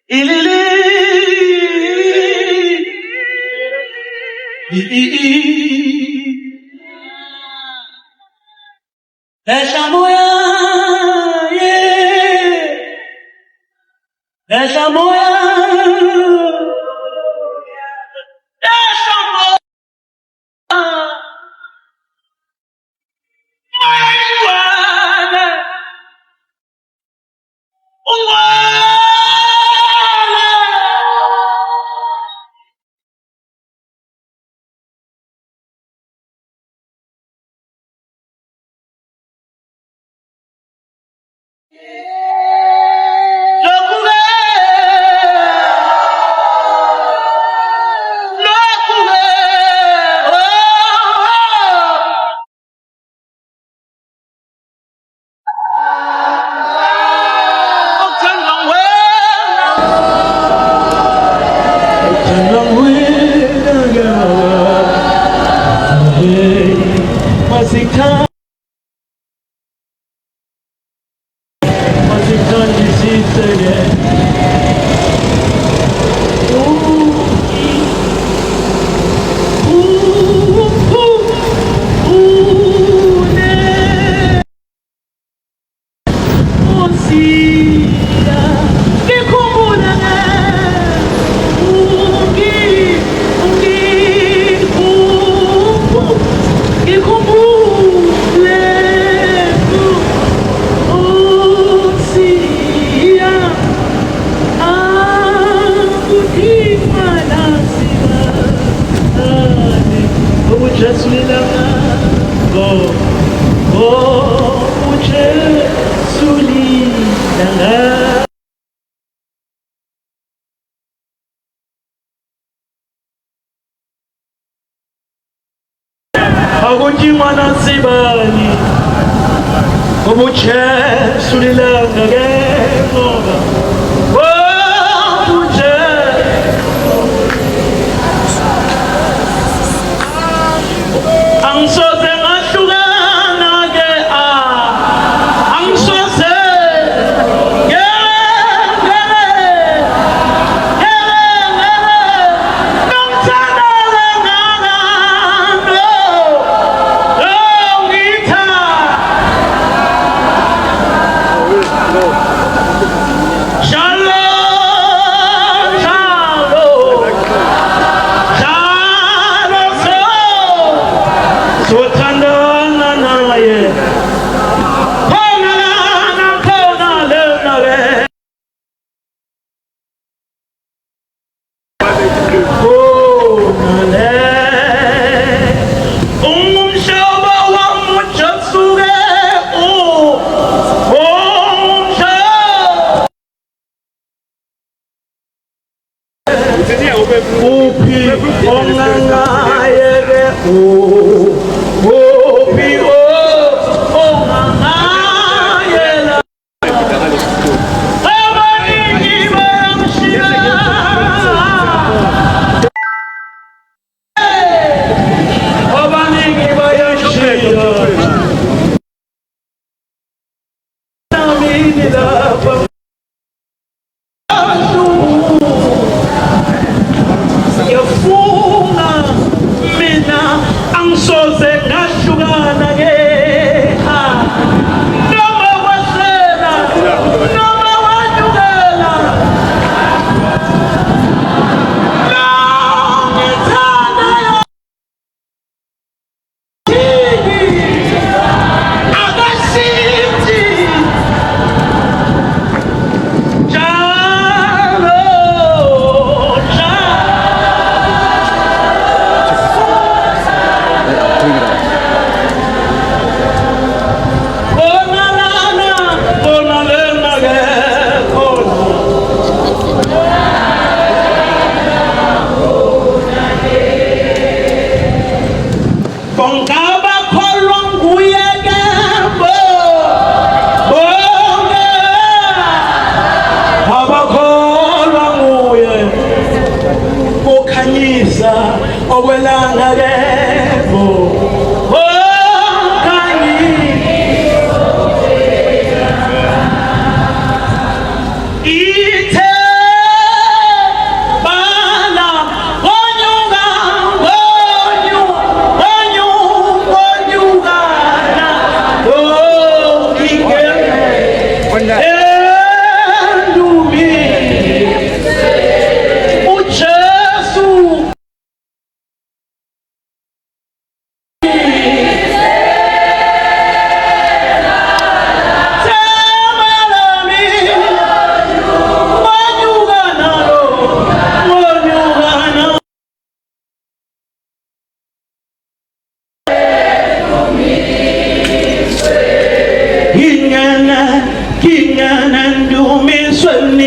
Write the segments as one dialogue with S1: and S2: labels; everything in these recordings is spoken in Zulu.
S1: Ilili. Eshamoya, yeah. Eshamoya. Mwana sibani obuche sulilanga gengoba obuche angsoze ngahlukana ke angsoze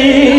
S2: Baba,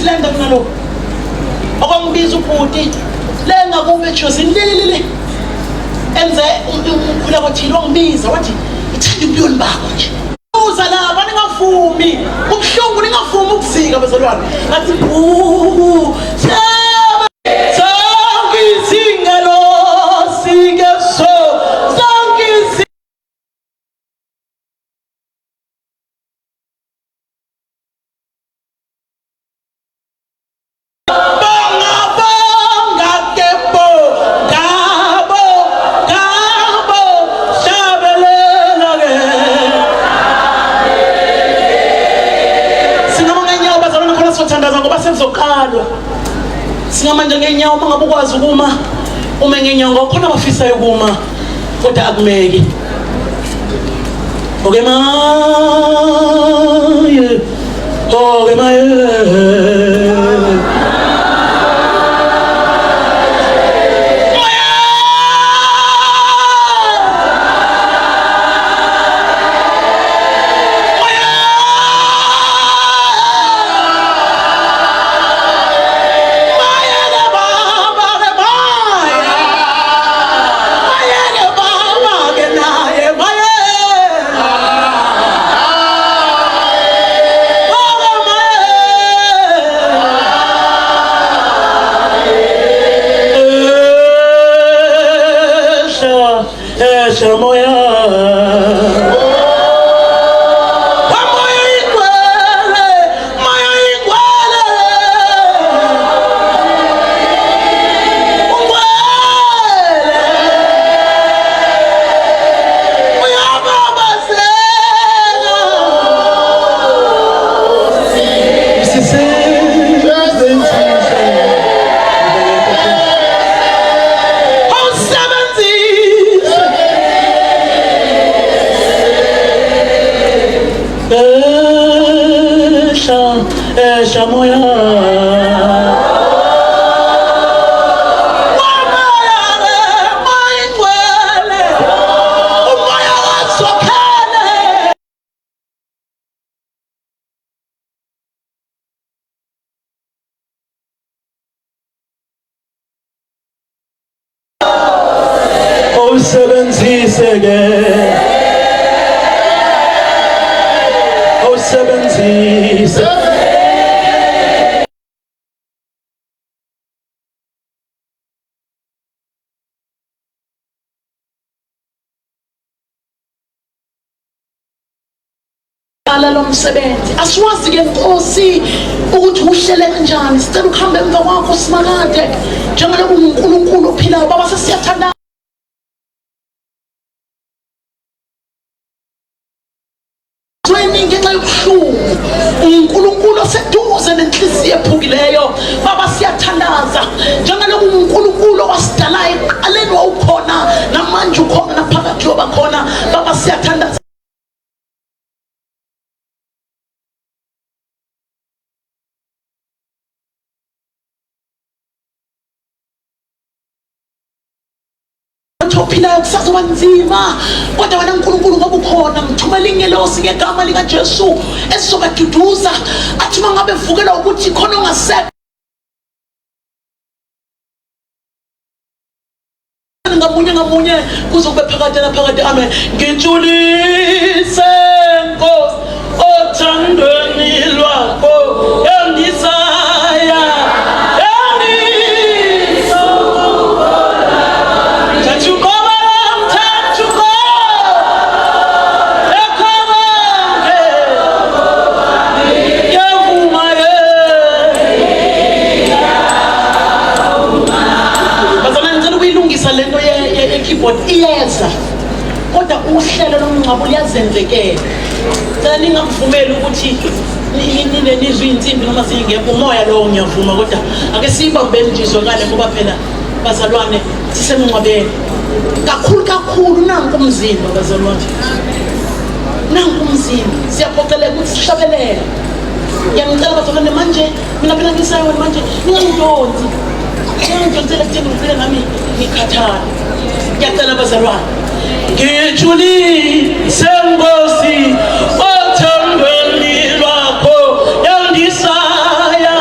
S2: isilanda kunalo okwangibiza ubhuti le ngakube Josini lelelele enze umkhula kwathi wangibiza wathi ithanda ubuyoni bakho nje uza lapha ningavumi ubhlungu ningavumi ukuzika bazalwane ngathi singamanje ngenyawo mangabe ukwazi ukuma uma ngenyawo khona bafisa ukuma kodwa akumeki okay maye okay maye lo msebenzi asiwazi ke Nkosi ukuthi uhlele kanjani sicela ukuhamba emva kwakho simakade njengoba uNkulunkulu ophilayo baba sesiyathanda ngenxa yobuhlungu uNkulunkulu oseduze nenhliziyo ephukileyo baba siyathandaza njengoba uNkulunkulu wasidala eqaleni wawukhona namanje ukhona naphakathi yoba khona baba siyathandaza ophilayo kusazoba nzima kodwa wena uNkulunkulu ngoba ukhona ngithumela ingelosi ngegama lika Jesu esizobaduduza athi mangabe vukela ukuthi khona ongasekho ngamunye kuzobe phakade naphakade amen ngijulise Nkosi othandweni lwakho yandisaya iyeza kodwa uhlelo lomngcwabo liyazenzekela ningakuvumeli ukuthi nine nizwe insimbi noma zingekho umoya lowo ngiyavuma kodwa ake sibambeni nje izwakale ngoba phela bazalwane sisemngcwabeni kakhulu nanku umzimba bazalwane nanku umzimba siyaphoqeleka ukuthi sihlabelele ngiyangicela bazalwane manje mina phela ngisayo manje ningangidonsi ngiyangidonsela kutheni ngifike nami ngikhathala ngiyacela bazalwane ngijulise Nkosi othandweni lwakho yandisaya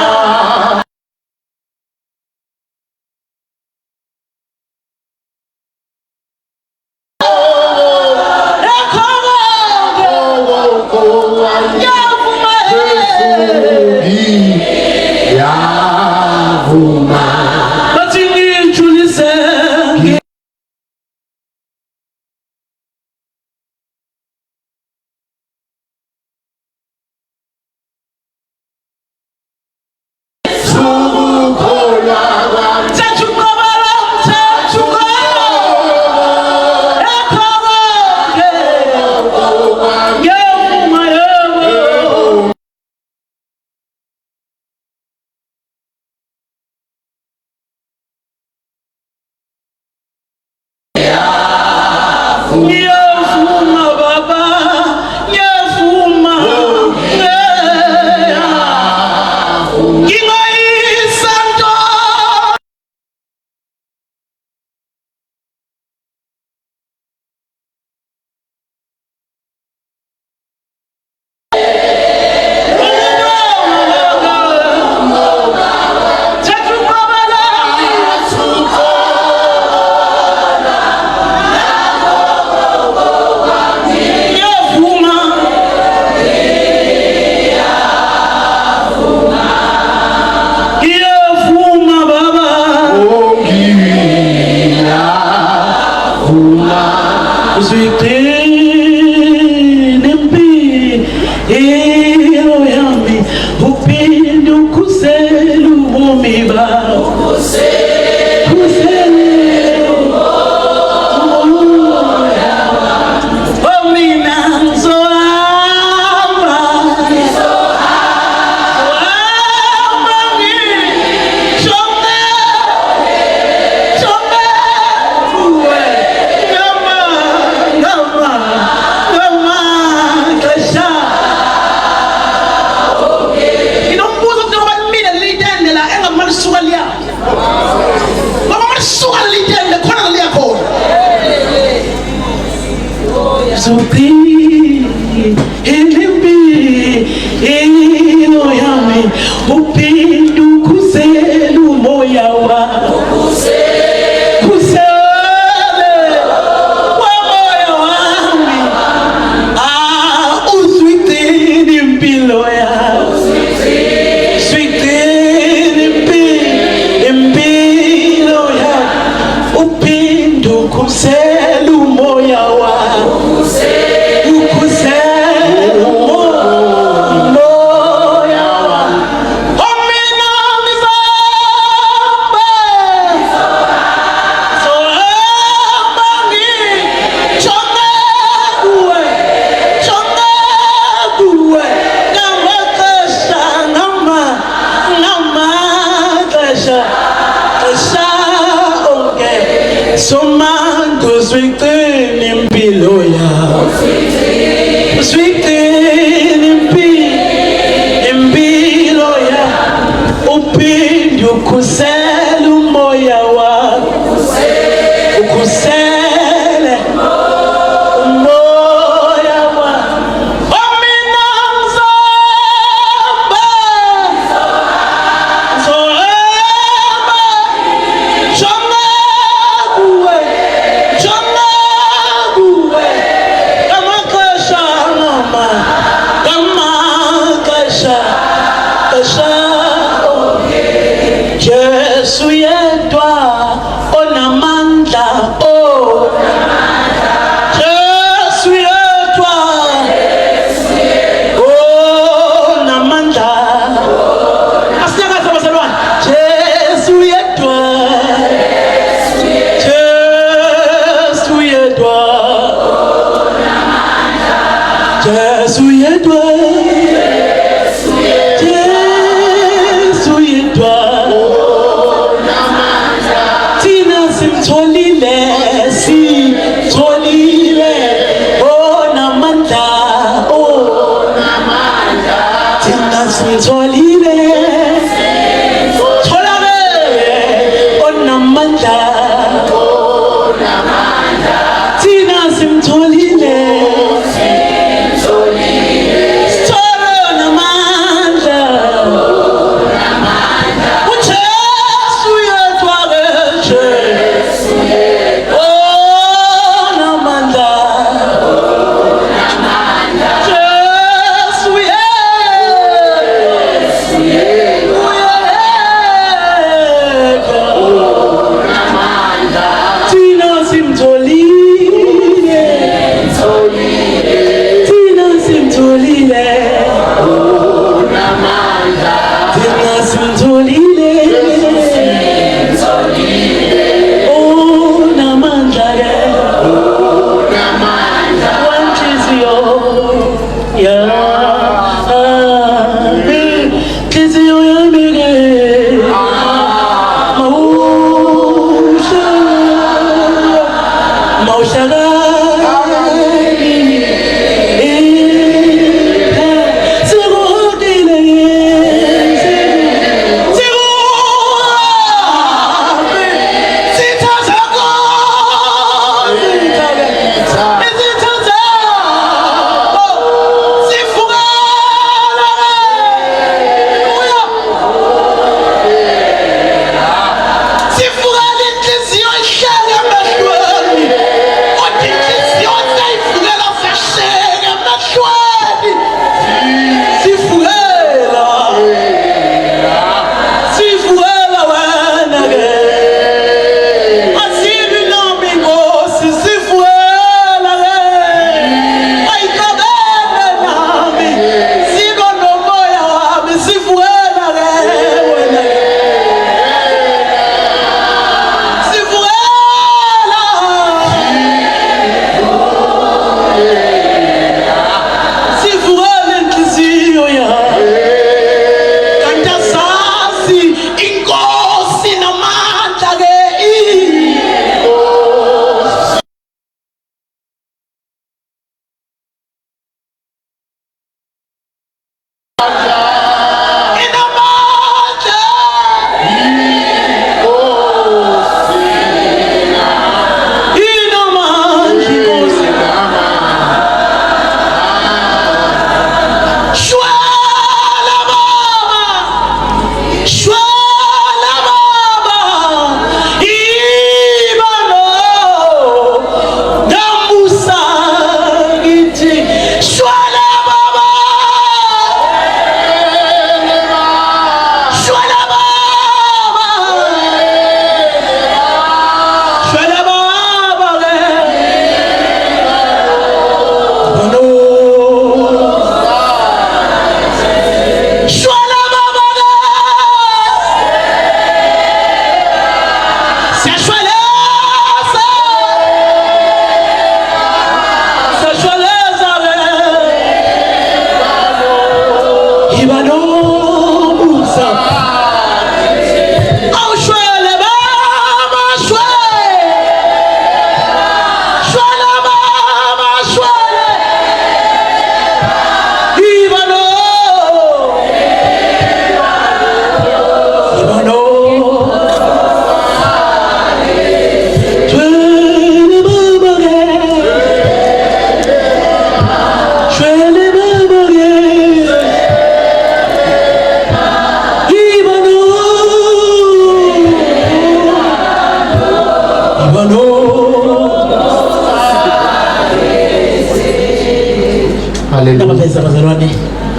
S2: Nabaveza abazalwane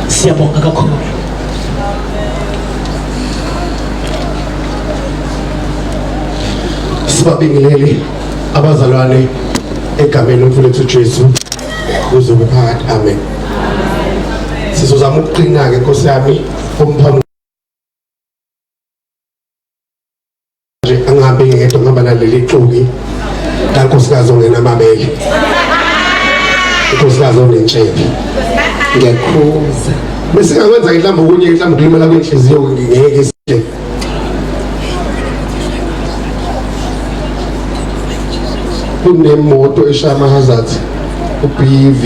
S2: siyabonga kakhulu.
S3: Sibabingelele abazalwane egameni lomfowethu Jesu kuzobe phakathi. Amen. Sizozama ukuqina ke Nkosi yami umphamu nje angahambe ngedwa ngihamba naleli xuki la Nkosikazi ongena amabele. Nkosikazi onentshebe. Ngiyakhuza. Bese ngakwenza mhlawumbe okunye mhlawumbe ukulimala kwenhliziyo ngeke isike. Kunemoto eshama hazard uBV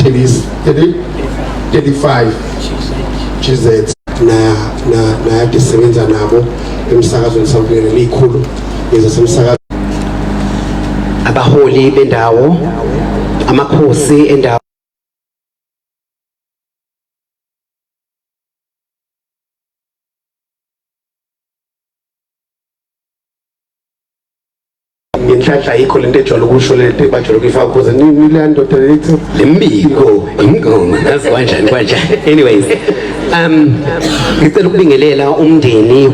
S3: 35 GZ na disebenza nabo emsakazweni sawubingelela ikhulu yezasemsakazo,
S4: abaholi bendawo, amakhosi endawo,
S3: inhlanhla yikho lento ejwayele ukusho lento bajwayele ukuyifaka ukuze nile ndoda lethu
S4: lembiko ingoma yazi kanjani. Anyways, ngicela ukubingelela umndeni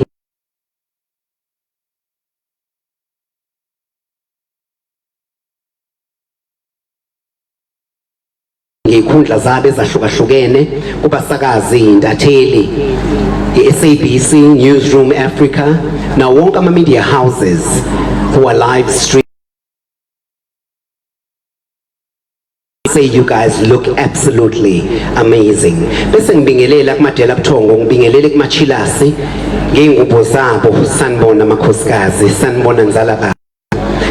S4: ngekhundla zabe ezahlukahlukene, kubasakazi, intatheli, i-SABC, Newsroom Africa, now wonke ama-media houses who are live streaming. Say you guys look absolutely amazing. Bese ngibingelela kuMadela Buthongo, ngibingelele kuMachilasi ngeingubo zabo, sanibona amakhosikazi, sanibona nzala baba.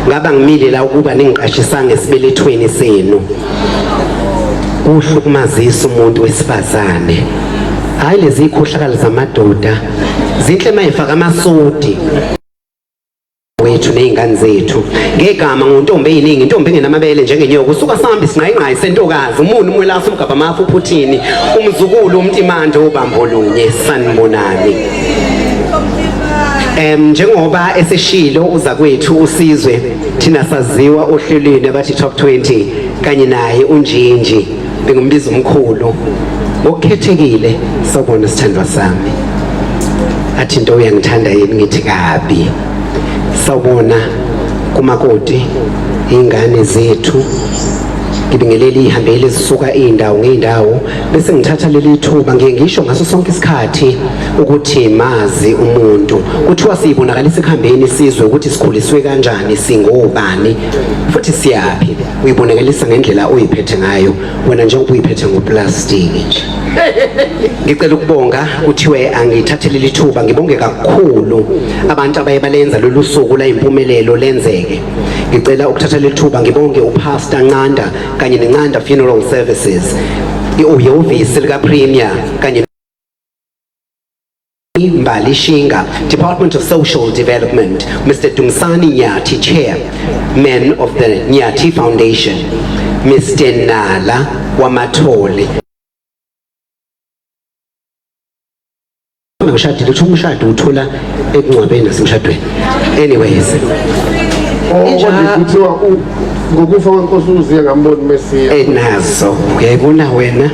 S4: Ngaba ngimile la ukuba ningiqashisa ngesibelethweni senu. Uhlukumazisa umuntu wesifazane. Hayi lezi ikhohlakala zamadoda zinhle mayifaka amasodi wethu nezingane zethu ngegama ngontombi eyiningi, intombi engenamabele njengenyoka, usuka sambi singayinqayi sentokazi, umuni umwelasa umgaba mafu uphuthini, umzukulu umtimande obambo lunye, sanibonani. Njengoba eseshilo uza kwethu uSizwe thina saziwa ohlelweni abathi top 20 kanye naye uNjinji bengumbiza umkhulu ngokukhethekile. Sawubona sithandwa sami, athi into uyangithanda yini, ngithi kabi. Sawubona kumakoti, ingane zethu, ngibingelele ihambele zisuka indawo ngeindawo, bese ngithatha leli thuba ngisho ngaso sonke isikhathi ukuthi mazi umuntu, kuthiwa siyibonakalisa ekuhambeni sizwe ukuthi sikhuliswe kanjani, singobani futhi siyaphi. Uyibonakalisa ngendlela uyiphethe ngayo wena njengoba uyiphethe ngoplastiki nje. Ngicela ukubonga kuthiwe angithathele leli thuba ngibonge kakhulu abantu abayebalenza lolu suku la impumelelo lenzeke. Ngicela ukuthatha leli thuba ngibonge uPastor Nqanda kanye neNqanda Funeral Services. ihhovisi lika Premier kanye Mbali Shinga, Department of Social Development, Mr. Dumsani Nyati, Chairman of the Nyati Foundation, Mr. Nala Wamatoli. Anyways,
S3: kuthiwa ngokufa kwenkosi uziya ngamboni Mesiya
S4: nazo uyayibona wena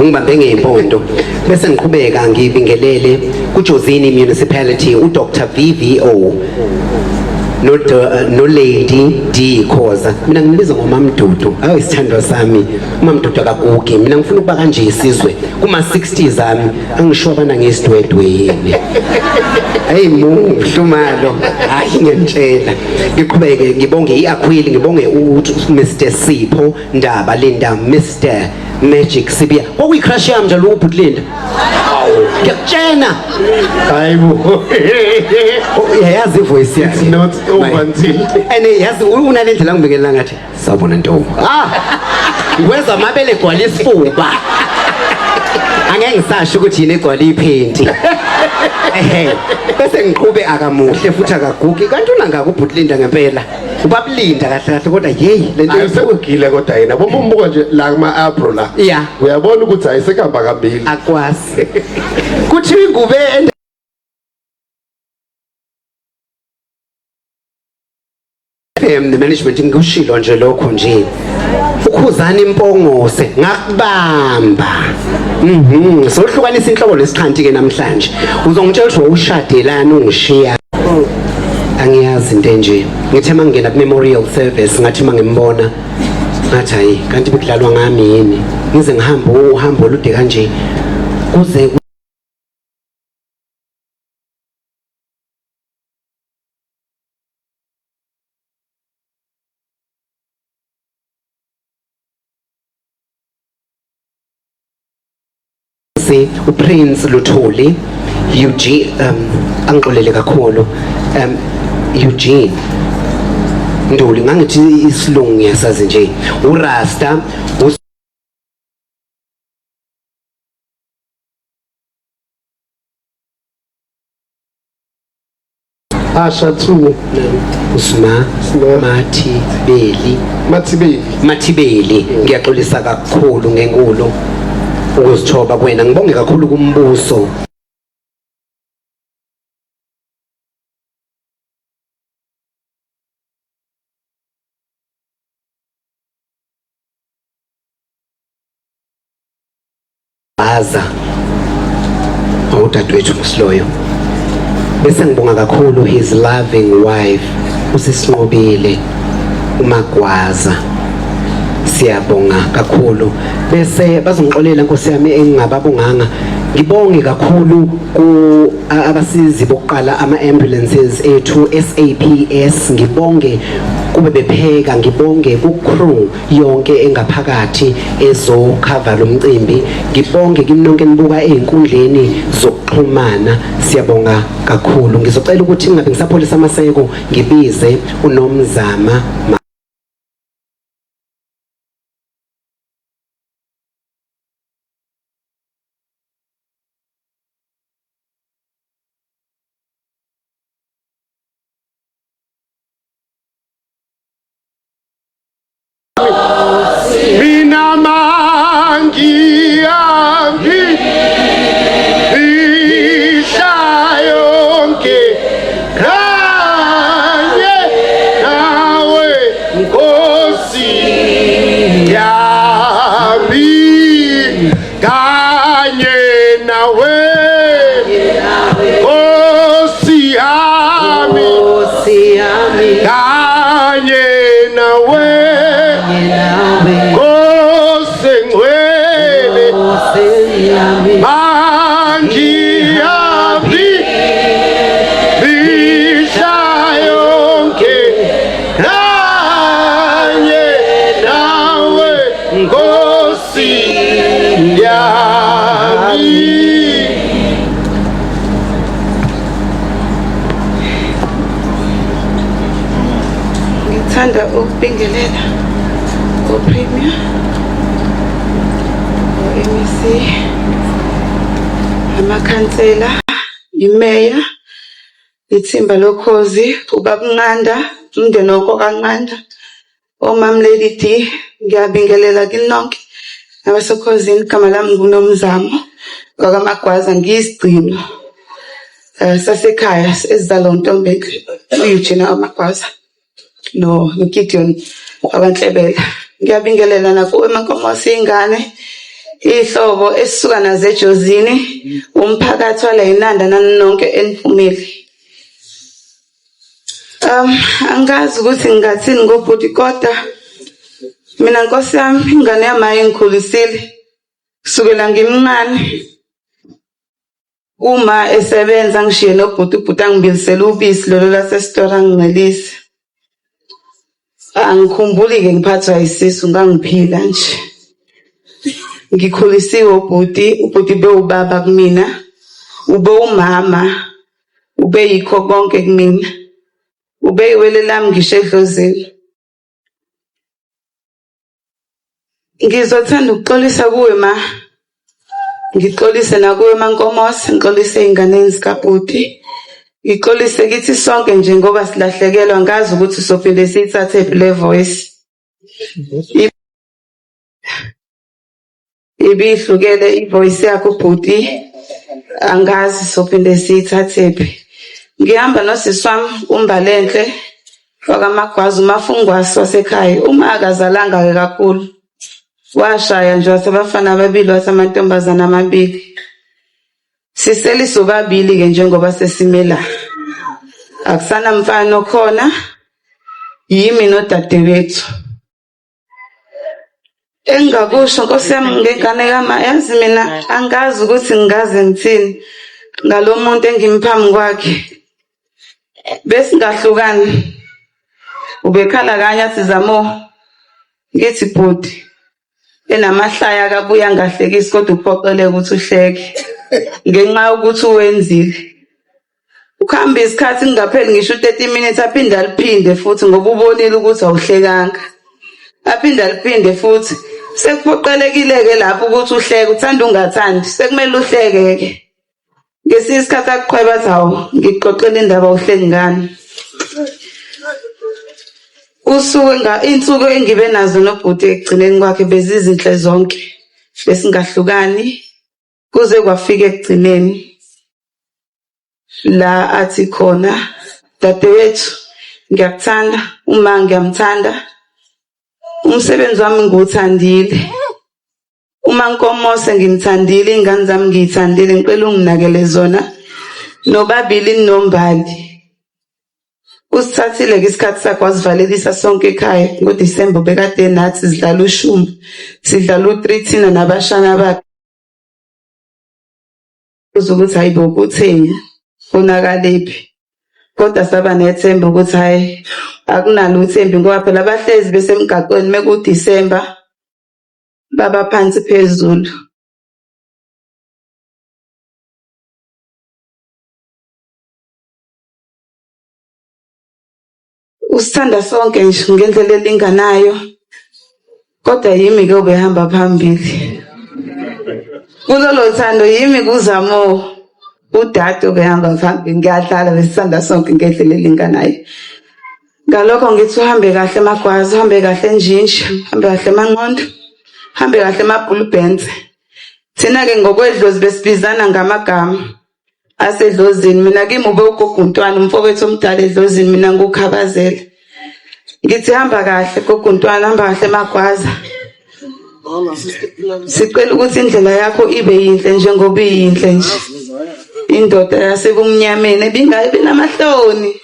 S4: ungibambe ngeimpondo bese ngiqhubeka ngibingelele kuJozini Municipality uDr VVO no Lady D Khoza. Mina ngibiza ngoMamdudu, isithandwa sami uMamdudu akagugi. Mina ngifuna ukuba kanje isizwe kuma 60s ami angisho abana ngesidwedwe yini. Hey Mhlumalo, hayi ngiyantshela. Ngiqhubeke ngibonge iAquili, ngibonge Mr Sipho Ndaba Linda, Mr Magic Sibia. Okuyicrush yami nje lo Butlinda. Ngiyakutshena.
S3: hayibo
S4: Yazi ivoice yakhe.
S3: it's not over until
S4: And yazi unalendlela ngibikelela ngathi sawubona Ntombi. Ngwenza amabele egwala isifuba. Angeke ngisasho ukuthi yini egwala iphenti. Bese ngiqhube akamuhle futhi akagugi kanti unangaka uButlinda ngempela. Ubabulinda kahle kahle kodwa hey lento
S3: ayisekugile kodwa yena bomumbuka nje la kuma April la
S4: yeah
S3: uyabona ukuthi ayisekamba kabili
S4: akwazi. Kuthiwa ingube the management ngikushilo nje lokho nje ukhuzana impongose ngakubamba sohlukanisa inhlobo lesixhanti ke namhlanje uzongitshela ukuthi wawushadelana ungishiya angiyazi into nje ngithe mangena ku memorial service ngathi mangimbona ngathi hayi kanti bekudlalwa ngami yini ngize ngihamba uhambo olude kanje kuze uPrince Luthuli Eugene angixolele kakhulu Eugene Nduli ngangithi isilungu ngiyasazi nje uRasta
S3: Asha two
S4: Usma Mathibeli ngiyaxolisa kakhulu ngenkulu ukuzithoba kwena ngibonge kakhulu kumbuso baza awudadewethu uSloyo bese ngibonga kakhulu his loving wife uSisinqobile uMagwaza siyabonga kakhulu bese bazongixolela Nkosi yami engingababonganga ngibonge kakhulu ku abasizi bokuqala ama ambulances ethu SAPS ngibonge kube bepheka ngibonge ku crew yonke engaphakathi ezocover lo mcimbi ngibonge kinonke nibuka einkundleni zokuxhumana siyabonga kakhulu ngizocela ukuthi ngabe ngisapholisa amaseko ngibize uNomzama ukubingelela uPremier
S5: Nkosi, amakhansela, imeya, ithimba lokhozi, ubaba Nqanda, umndeni kaNqanda, omam Lady D, ngiyabingelela kini nonke abasekhosini. Igama lami nguNomzamo wakaMagwaza, ngiyisigcino sasekhaya esizalwa uNtombela u-Eugene waMagwaza no-Gideon wabaNhlebela. Ngiyabingelela nakuwe mankomosi, ingane, ihlobo esisuka nazo ejozini, umphakathi wala yinanda nani nonke eniphumile. Angazi ukuthi ngingathini ngobhuti, kodwa mina Nkosi yami, ingane yami ayingikhulisile kusukela ngimncane. Uma esebenza ngishiye nobhuti, ubhuti angibilisele ubisi lolo lasesitora angincelise. Angikhumbuli-ke ngiphathwa yisisu, ngangiphila nje. Ngikhulisiwe ubhuti bewubaba kumina, ube umama, ube yikho konke kumina, ube iwele lami ngisho edlozini. Ngizothanda ukuxolisa kuwe ma, ngixolise nakuwe mankomosi, ngixolise ey'nganeni zikabhuti, ngixolise kithi sonke nje ngoba silahlekelwa. Ngazi ukuthi sophinde siyithathe le voice ibihlukele ivoice yakho bhuti, angazi sophinde siyithathephi. Ngihamba nosisi wami uMbalenhle wakaMagwaza, umafungwasi wasekhaya. Uma akazalanga-ke kakhulu, washaya nje wasebafana ababili, wasemantombazana amabili. Siseliso babili-ke njengoba sesimela, akusana mfana khona, yimi nodadewethu. Engingakusho Nkosi yami ngengane kama, yazi mina angazi ukuthi ngingaze ngithini ngalo muntu engimphambi kwakhe. Besingahlukani, ubekhala kanye athi Zamo, ngithi bhuti enamahlaya akabuya ngahlekisi, kodwa uphoqeleke ukuthi uhleke ngenxa yokuthi uwenzile. Ukuhamba isikhathi kungapheli ngisho 30 minutes, aphinde aliphinde futhi ngoba ubonile ukuthi awuhlekanga, aphinde aliphinde futhi. Sekuphoqelekile-ke lapho ukuthi uhleke, uthanda ungathandi, sekumele uhleke-ke. Ngesinye isikhathi akuqhweba athi hawu, ngikuxoxela indaba uhleki ngani. Iy'nsuku engibe nazo nobhuti ekugcineni kwakhe bezizinhle zonke, besingahlukani kuze kwafika ekugcineni la athi khona, dadewethu ngiyakuthanda, uma ngiyamthanda, umsebenzi wami ngiwuthandile, uma nkomose ngimthandile, iy'ngane zami ngiyithandile, ngicela unginakele zona, nobabili ninombali. Usithathile-ke isikhathi sakhe wasivalelisa sonke ekhaya. NgoDisemba bekade nathi sidlala ushumbu, sidlala u-3 thina nabashana bakhe. Ukuthi hayi bokutheni, unakaliphi, kodwa saba nethemba ukuthi hayi akunalo uthembi, ngoba phela abahlezi besemgaqweni mekuDisemba baba phansi phezulu. Usithanda sonke nje ngendlela elinganayo, kodwa yimi-ke obehamba phambili kulolo thando, yimi kuZamo udade obehamba phambili. Ngiyadlala, besithanda sonke ngendlela elinganayo. Ngalokho ngithi uhambe kahle eMagwaza, uhambe kahle eNjinji, uhambe kahle eManqondo, uhambe kahle eMabhulubenze. Thina-ke ngokwedlozi besibizana ngamagama asedlozini. Mina kimi ube ugogo Ntwana, umfowethu omdala edlozini, mina ngukhabazela. Ngithi hamba kahle gogo Ntwana, hamba kahle eMagwaza. Sicela ukuthi indlela yakho ibe yinhle njengoba iyinhle nje. Indoda yasebumnyameni ebingayi binamahloni,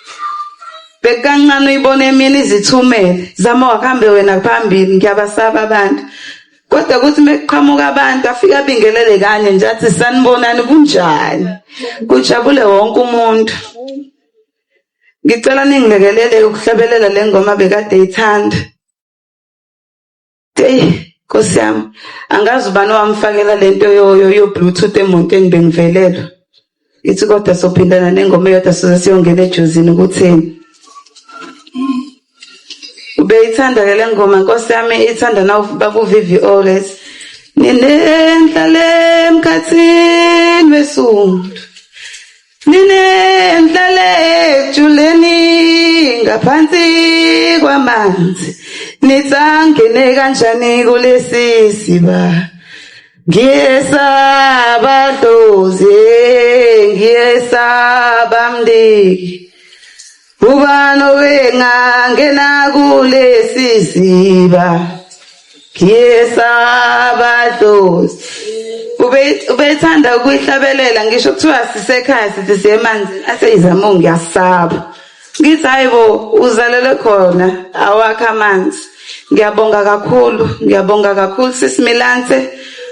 S5: bekancane uyibone emini izithumele. Zama wakuhambe wena phambili, ngiyabasaba abantu, kodwa ukuthi mekuqhamuka abantu afika abingelele kanye nje athi sanibonani kunjani, kujabule wonke umuntu. Ngicela ningilekelele ukuhlabelela le ngoma bekade ithanda. Nkosi yami, angazi ubani owamfakela lento yo-Bluetooth emotweni, bengivelelwa. Ithi kodwa sophindana nengoma eyodwa size siyongena ejozini ukutheni. Ubeyithanda-ke le ngoma Nkosi yami, ithanda na baba uVivi always. Ninendlale ehlathini besundu ninemhlale ejuleni ngaphansi kwamanzi nitsangene kanjani kulesi siba ngiyesaba dlozi ngiyesaba mdiki ubani wengangena kulesi siba ngiyesaba dlozi ubethanda ukuyihlabelela ngisho kuthiwa sisekhaya sithi siyemanzini aseyizamo ngiyasaba ngithi hayibo uzalele khona awakha amanzi ngiyabonga kakhulu sisimilanse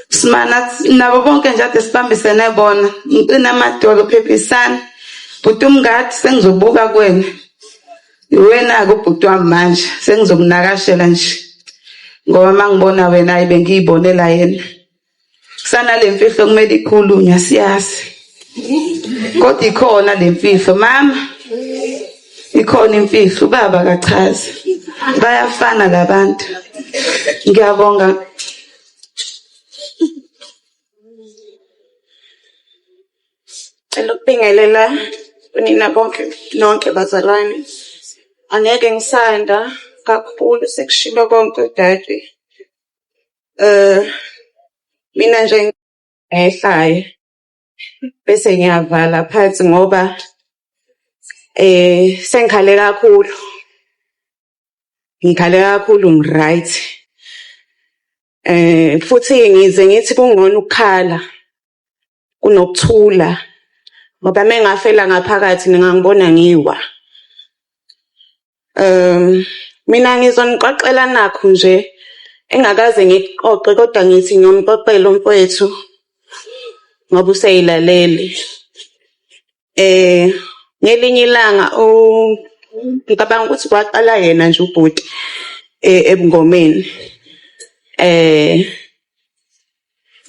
S5: simana nabo bonke nje ade sibambisene bona ngicina amadolo phephisana bhuti umngadi sengizobuka kuwena iwena ke ubhuti wami manje sengizokunakashela nje ngoba mangibona wena ayibe ngiyibonela yena kusana lemfihlo kumele ikhulunywa siyazi kodwa ikhona lemfihlo mama ikhona imfihlo ubaba kachaza bayafana labantu ngiyabonga
S6: Elokubingelela kunina bonke nonke bazalwane angeke ngisanda kakhulu sekushilo konke udade mina nje ehlaye bese ngiyavala phansi ngoba sengikhale kakhulu ngiright futhi ngize ngithi kungcono ukukhala kunokuthula ngoba mengafela ngaphakathi ngangibona ngiwa mina ngizoniqoqela nakho nje engakaze ngiqoqe kodwa ngithi ngiyomqoqela umfowethu ngoba useyilalele ngelinye ilanga ngicabanga ukuthi kwaqala yena nje ubhuti ebungomeni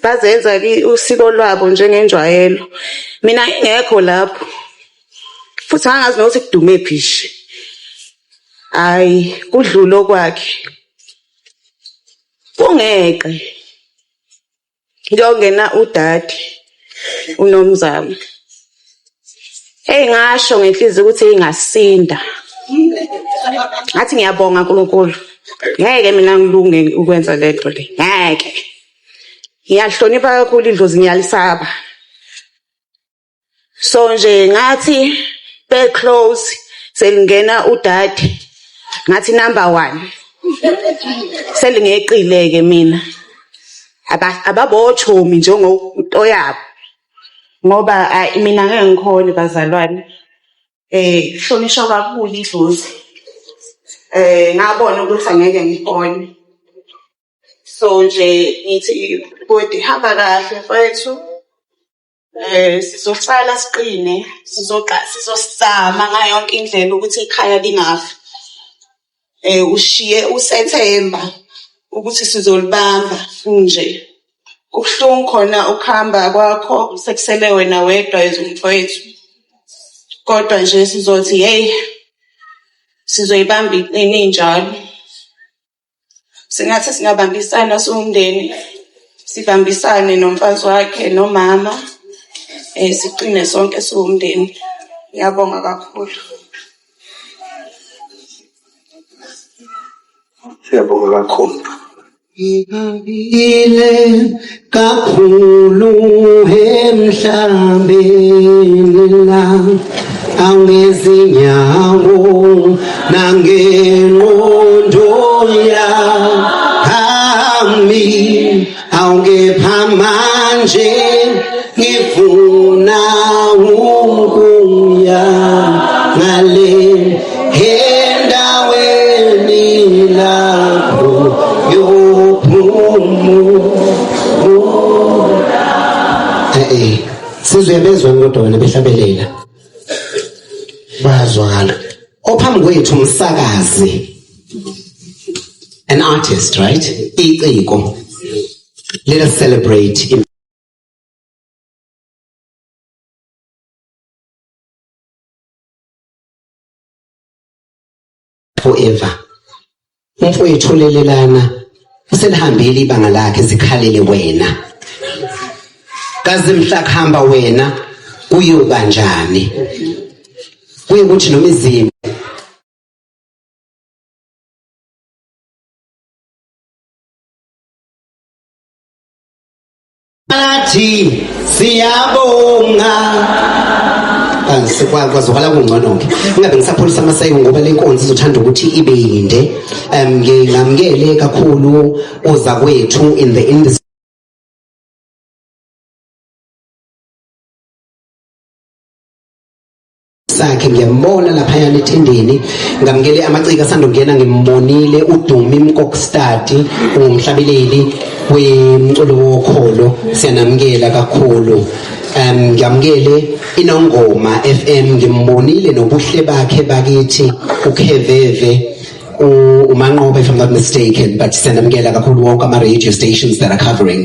S6: bazenza usiko lwabo njengenjwayelo mina ngekho lapho futhi angazi nokuthi kudume phishi hayi kudlulo kwakhe ungeke ngiyongena udade unomzamo ngasho ngenhliziyo ukuthi ingasinda ngathi ngiyabonga uNkulunkulu ngeke mina ngilunge ukwenza lento le ngeke ngiyahlonipha kakhulu idlozi ngiyalisaba so nje ngathi be close selingena udade ngathi number 1 selingeqileke mina ababochomi njengoto yabo ngoba mina ngeke ngikhona bazalwane hlonishwa kakhulu idlozi ngabona ukuthi angeke ngikhone so nje ngithi bodi hamba kahle mfowethu sizoqala siqine sizozama ngayo yonke indlela ukuthi ikhaya lingafi ushiye usethemba ukuthi sizolibamba nje kubuhlungu khona ukuhamba kwakho sekusele wena wedwa ezumfowethu kodwa nje sizothi hey sizoyibamba iqine njalo singathi singabambisana somndeni sibambisane nomfazi wakhe nomama siqine sonke somndeni ngiyabonga kakhulu
S3: siyabonga kakhulu ngibile kakhulu emhlabeni la angezinyawo nangengqondo yami awungepha manje ngifuna ukuya ngale endaweni lapho sizwe bezweni kodwa wena behlabelela bazwakala ophambi kwethu umsakazi an artist right iciko let us celebrate forever umfowethu ulelelana uselihambile ibanga lakhe zikhalele wena
S4: kazi mhla kuhamba wena uyoba kanjani kuye kuthi noma izimo athi siyabonga kwazwakala kungcono-ke ingabe ngisapholisa amaseko ngoba le nkonzo izothanda ukuthi ibe yinde. Ngingamukele kakhulu ozakwethu in the industry sakhe, ngiyambona laphayana ethendeni. Ngamukele amaciko asandongena, ngimbonile uDumi Mkokstadi, ungumhlabeleli wemculo wokholo, siyanamukela kakhulu. Ngiyamukele iNongoma FM, ngimbonile nobuhle bakhe bakithi uKheveve uManqoba, if I'm not mistaken, but siyanamukela kakhulu wonke ama radio stations that are covering